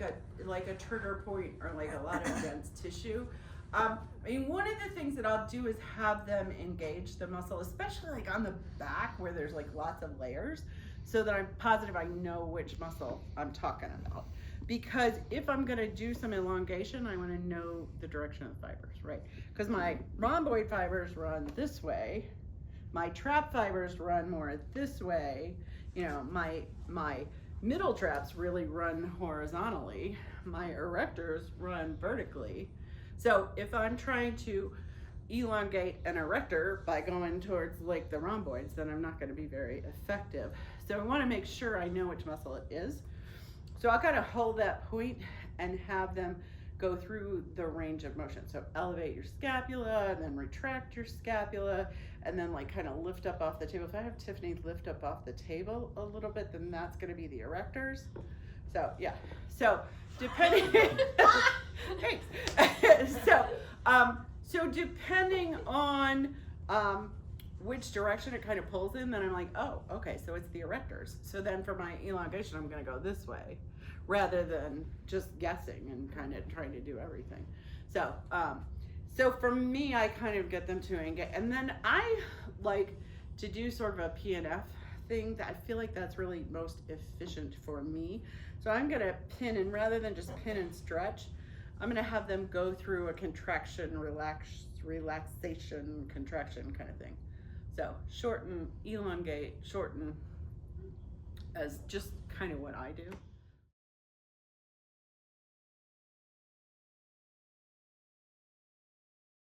a trigger point or like a lot of dense tissue. I mean, one of the things that I'll do is have them engage the muscle, especially like on the back where there's like lots of layers, so that I'm positive I know which muscle I'm talking about. Because if I'm gonna do some elongation, I wanna know the direction of the fibers, right? Because my rhomboid fibers run this way, my trap fibers run more this way, you know, my middle traps really run horizontally, my erectors run vertically. So if I'm trying to elongate an erector by going towards like the rhomboids, then I'm not going to be very effective. So I want to make sure I know which muscle it is. So I'll kind of hold that point and have them go through the range of motion. So elevate your scapula and then retract your scapula and then like kind of lift up off the table. If I have Tiffany lift up off the table a little bit, then that's going to be the erectors. So yeah, so depending, thanks. So depending on which direction it kind of pulls in, then I'm like, oh, okay, so it's the erectors. So then for my elongation, I'm gonna go this way rather than just guessing and kind of trying to do everything. So, so for me, I kind of get them to engage, and then I like to do sort of a PNF thing that I feel like that's really most efficient for me. So I'm gonna pin, and rather than just pin and stretch, I'm gonna have them go through a contraction, relaxation, contraction kind of thing. So shorten, elongate, shorten as just kind of what I do.